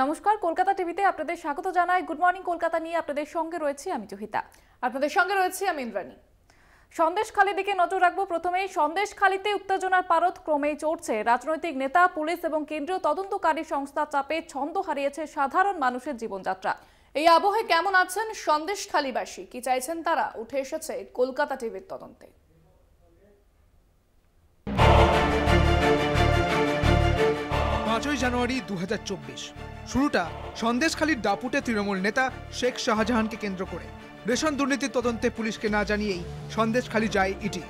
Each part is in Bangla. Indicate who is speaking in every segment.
Speaker 1: নমস্কার, কলকাতা টিভিতে আপনাদের স্বাগত জানাই। গুড মর্নিং কলকাতা নিয়ে আপনাদের সঙ্গে রয়েছি আমি জহিতা, আপনাদের সঙ্গে রয়েছি আমি ইন্দ্রাণী। সন্দেশখালির দিকে নজর রাখবো। প্রথমেই সন্দেশখালিতে উত্তেজনার পারদ ক্রমেই চড়ছে। রাজনৈতিক নেতা, পুলিশ এবং কেন্দ্রীয় তদন্তকারী সংস্থা চাপে ছন্দ হারিয়েছে সাধারণ মানুষের জীবনযাত্রা। এই আবহে কেমন আছেন সন্দেশখালিবাসী, কি চাইছেন তারা, উঠে এসেছে কলকাতা টিভির তদন্তে।
Speaker 2: 5ই জানুয়ারি 2024 শুরুটা সন্দেশখালির দাপুটে তৃণমূল নেতা শেখ শাহজাহানকে কেন্দ্র করে। রেশন দুর্নীতির তদন্তে পুলিশকে না জানিয়েই সন্দেশখালি যায় ইডি।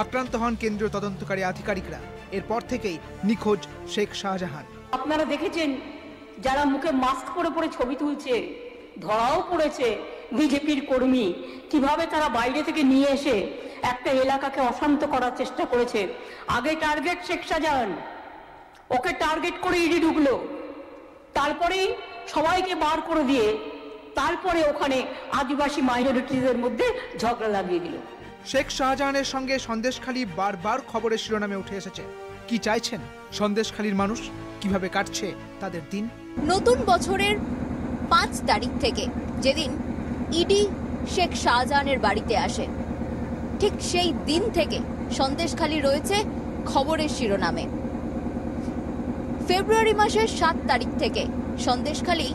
Speaker 2: আক্রান্ত হন কেন্দ্রীয় তদন্তকারী আধিকারিকরা। এরপর থেকেই নিখোঁজ শেখ শাহজাহান।
Speaker 3: আপনারা দেখেছেন যারা মুখে মাস্ক পরে পরে ছবি তুলছে, ধরাও পড়েছে বিজেপির কর্মী, কিভাবে তারা বাইরে থেকে নিয়ে এসে একটা এলাকাকে অশান্ত করার চেষ্টা করেছে। আগে টার্গেট শেখ শাহজাহান, ওকে টার্গেট করে ইডি ঢুকলো, তারপরেই সবাইকে বার করে দিয়ে তারপরে ওখানে আদিবাসী মাইনরিটিদের মধ্যে ঝগড়া লাগিয়ে দিল।
Speaker 2: শেখ শাহজাহানের সঙ্গে সন্দেশখালি বারবার খবরের শিরোনামে উঠে এসেছে। কি চাইছেন সন্দেশখালির মানুষ, কিভাবে কাটছে তাদের দিন?
Speaker 4: নতুন বছরের 5 তারিখ থেকে যেদিন ইডি শেখ শাহজাহানের বাড়িতে আসে, ঠিক সেই দিন থেকে সন্দেশখালি রয়েছে খবরের শিরোনামে। ফেব্রুয়ারি মাসের 7 তারিখ থেকে সন্দেশখালি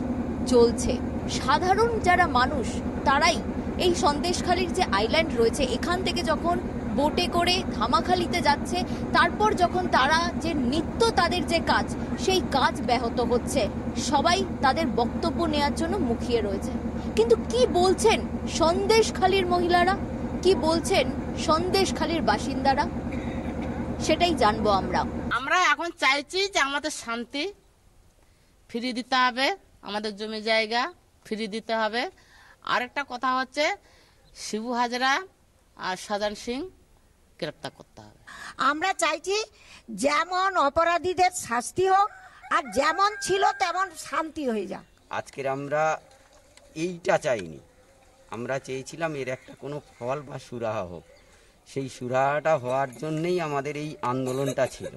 Speaker 4: চলছে। সাধারণ যারা মানুষ তারাই এই সন্দেশখালির যে আইল্যান্ড রয়েছে, এখান থেকে যখন বোটে করে ধামাখালিতে যাচ্ছে, তারপর যখন তারা যে নিত্য তাদের যে কাজ, সেই কাজ ব্যাহত হচ্ছে, সবাই তাদের বক্তব্য নেওয়ার জন্য মুখিয়ে রয়েছে। কিন্তু কি বলছেন সন্দেশখালির মহিলারা, কি বলছেন সন্দেশখালির বাসিন্দারা, সেটাই জানবো আমরা।
Speaker 5: আমরা এখন চাইছি যে আমাদের শান্তি ফিরিয়ে দিতে হবে, আমাদের জমি জায়গা ফিরিয়ে দিতে হবে। আরেকটা কথা হচ্ছে শিবু হাজরা আর শাহজাহান সিং গ্রেপ্তার করতে হবে।
Speaker 6: আমরা চাইছি যেমন অপরাধীদের শাস্তি হোক, আর যেমন ছিল তেমন শান্তি হয়ে যাক।
Speaker 7: আজকের আমরা এইটা চাইনি, আমরা চেয়েছিলাম এর একটা কোনো ফল বা সুরাহা হোক। সেই সুরাহাটা হওয়ার জন্যই আমাদের এই আন্দোলনটা ছিল,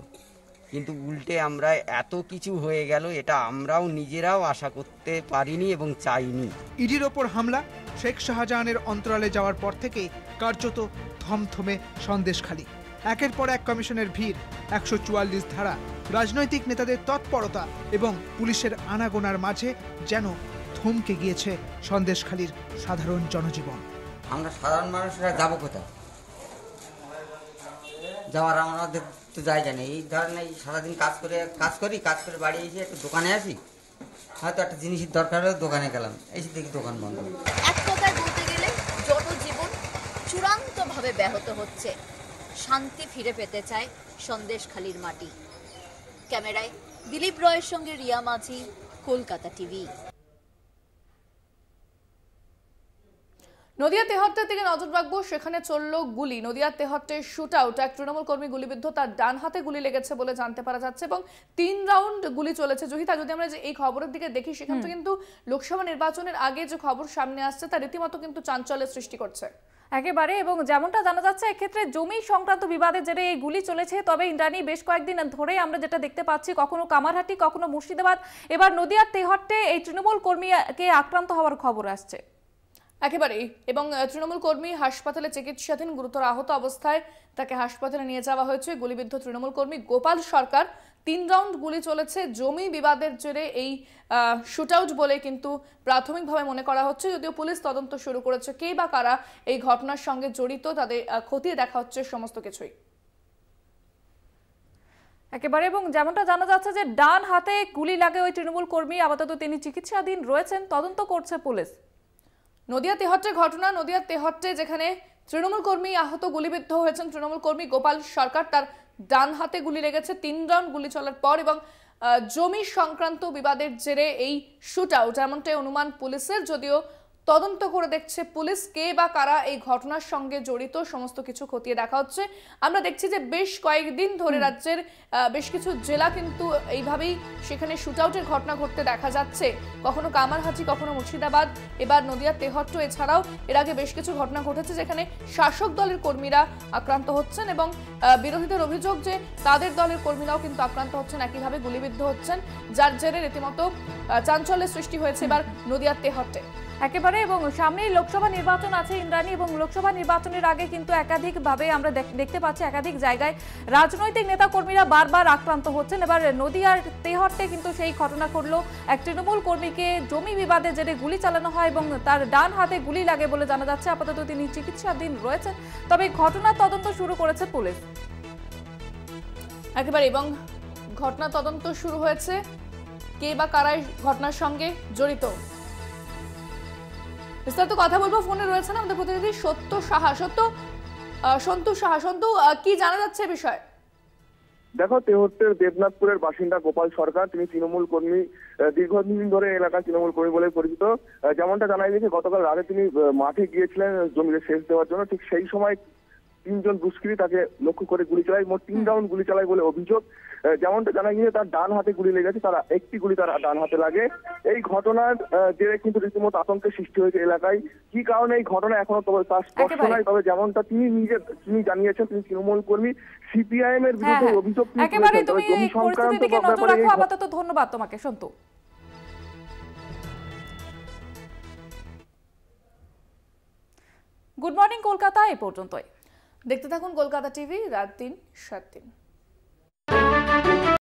Speaker 7: কিন্তু উল্টে আমরা এত কিছু হয়ে গেল, এটা আমরাও নিজেরাও আশা করতে পারিনি এবং চাইনি।
Speaker 2: ইডির ওপর হামলা, শেখ শাহজাহানের অন্তরালে যাওয়ার পর থেকে কার্যত থমথমে সন্দেশখালি। একের পর এক কমিশনের ভিড়, 144 ধারা, রাজনৈতিক নেতাদের তৎপরতা এবং পুলিশের আনাগোনার মাঝে যেন থমকে গিয়েছে সন্দেশখালির সাধারণ জনজীবন।
Speaker 8: আমরা সাধারণ মানুষরা যাবো কোথায়? যাওয়ার আমাদের তো জায়গা নেই। এই ধরনের সারাদিন কাজ করে বাড়ি এসে একটু দোকানে আসি, হয়তো একটা জিনিসের দরকার হলে দোকানে গেলাম, এসে দেখি দোকান বন্ধ।
Speaker 4: এক কথায় বলতে গেলে জনজীবন চূড়ান্তভাবে ব্যাহত হচ্ছে। শান্তি ফিরে পেতে চায় সন্দেশখালির মাটি। ক্যামেরায় দিলীপ রয়ের সঙ্গে রিয়া মাঝি, কলকাতা টিভি।
Speaker 1: নদিয়া তেহট্টের দিকে নজর রাখবো। সেখানে চলল গুলি। নদিয়ার তেহট্টের শুট আউট, এক তৃণমূল কর্মী গুলিবিদ্ধ, তার ডান হাতে গুলি লেগেছে বলে জানতে পারা যাচ্ছে এবং 3 রাউন্ড গুলি চলেছে। জহিতা, যদি আমরা যে এই খবরের দিকে দেখি, সেখান থেকে কিন্তু লোকসভা নির্বাচনের আগে যে খবর সামনে আসছে তা রীতিমতো কিন্তু চাঞ্চল্যের সৃষ্টি করছে একেবারে। এবং যেমনটা জানা যাচ্ছে, এক্ষেত্রে জমি সংক্রান্ত বিবাদের জেরে এই গুলি চলেছে। তবে ইন্দ্রাণী, বেশ কয়েকদিন ধরে আমরা যেটা দেখতে পাচ্ছি, কখনো কামারহাটি, কখনো মুর্শিদাবাদ, এবার নদিয়ার তেহট্টে এই তৃণমূল কর্মীকে আক্রান্ত হওয়ার খবর আসছে একেবারেই। এবং তৃণমূল কর্মী হাসপাতালে চিকিৎসাধীন, গুরুতর আহত অবস্থায় তাকে হাসপাতালে নিয়ে যাওয়া হয়েছে। গুলিবিদ্ধ তৃণমূল কর্মী গোপাল সরকার। 3 রাউন্ড গুলি চলেছে। জমি বিবাদের জেরে এই শুট আউট বলে কিন্তু প্রাথমিকভাবে মনে করা হচ্ছে, যদিও পুলিশ তদন্ত শুরু করেছে। কে বা কারা এই ঘটনার সঙ্গে জড়িত, তাদের খতিয়ে দেখা হচ্ছে সমস্ত কিছুই একেবারে। এবং যেমনটা জানা যাচ্ছে যে ডান হাতে গুলি লাগে ওই তৃণমূল কর্মী, আপাতত তিনি চিকিৎসাধীন রয়েছেন, তদন্ত করছে পুলিশ। নদিয়া তেহট্টে ঘটনা। নদিয়া তেহট্টে যেখানে তৃণমূল কর্মী আহত, গুলিবিদ্ধ হয়েছেন তৃণমূল কর্মী গোপাল সরকার। তার ডান হাতে গুলি লেগেছে 3 রাউন্ড গুলি চলার পর। এবং জমি সংক্রান্ত বিবাদের জেরে এই শুট আউট, এমনটাই অনুমান পুলিশের, যদিও তদন্ত করে দেখছে পুলিশ, কে বা কারা এই ঘটনার সঙ্গে জড়িত সমস্ত কিছু খতিয়ে দেখা হচ্ছে। আমরা দেখছি যে বেশ কয়েকদিন ধরে রাজ্যের বেশ কিছু জেলা কিন্তু এইভাবেই সেখানে শুটআউটের ঘটনা ঘটতে দেখা যাচ্ছে, কখনো কামারহাটি, কখনো মুর্শিদাবাদ, এবার নদিয়ার তেহট্ট। এছাড়াও এর আগে বেশ কিছু ঘটনা ঘটেছে যেখানে শাসক দলের কর্মীরা আক্রান্ত হচ্ছেন এবং বিরোধীদের অভিযোগ যে তাদের দলের কর্মীরাও কিন্তু আক্রান্ত হচ্ছেন, একইভাবে গুলিবিদ্ধ হচ্ছেন, যার জেরে রীতিমতো চাঞ্চল্যের সৃষ্টি হয়েছে এবার নদিয়ার তেহট্টে।
Speaker 9: একেবারে, এবং সামনেই লোকসভা নির্বাচন আছে ইন্দ্রাণী, এবং লোকসভা নির্বাচনের আগে কিন্তু একাধিকভাবে আমরা দেখতে পাচ্ছি একাধিক জায়গায় রাজনৈতিক নেতাকর্মীরা বারবার আক্রান্ত হচ্ছেন। এবার নদিয়ার তেহট্টে কিন্তু সেই ঘটনা ঘটলো, এক তৃণমূল কর্মীকে জমি বিবাদে জেরে গুলি চালানো হয় এবং তার ডান হাতে গুলি লাগে বলে জানা যাচ্ছে। আপাতত তিনি চিকিৎসাধীন রয়েছেন, তবে ঘটনার তদন্ত শুরু করেছে পুলিশ।
Speaker 1: একেবারে, এবং ঘটনা তদন্ত শুরু হয়েছে, কে বা কারা ঘটনার সঙ্গে জড়িত বিস্তারিত কথা বলবো। ফোনে রয়েছেন আমাদের প্রতিনিধি সন্তু সাহা। সন্তু সাহা, সন্তু, কি জানা যাচ্ছে বিষয়?
Speaker 10: দেখো, তেহট্টের দেবনাথপুরের বাসিন্দা গোপাল সরকার, তিনি তৃণমূল কর্মী, দীর্ঘদিন ধরে এলাকার তৃণমূল কর্মী বলে পরিচিত। যেমনটা জানা গেছে, গতকাল রাতে তিনি মাঠে গিয়েছিলেন জমিতে সেচ দেওয়ার জন্য। ঠিক সেই সময় 3 জন দুষ্কৃতী তাকে লক্ষ্য করে গুলি চালায়, মোট 3 রাউন্ড গুলি চালায় বলে অভিযোগ। যেমনটা জানা গিয়েছে, তার ডান হাতে গুলি লেগেছে, তার একটি গুলি তার ডান হাতে লাগে। এই ঘটনার জেরে কিন্তু রীতিমতো আতঙ্কের সৃষ্টি হয়েছে এলাকায়। কি কারণে এই ঘটনা এখনো তার স্পষ্ট নয়, তবে যেমনটা তিনি জানিয়েছেন, তিনি তৃণমূল কর্মী, সিপিআইএম এর বিরুদ্ধে অভিযোগ
Speaker 9: একেবারে। তুমি পরিস্থিতির দিকে নজর রাখো। আপাতত ধন্যবাদ তোমাকে সন্তু। গুড মর্নিং কলকাতা এ পর্যন্তই।
Speaker 1: দেখতে থাকুন কলকাতা টিভি, রাত 3, 7 দিন।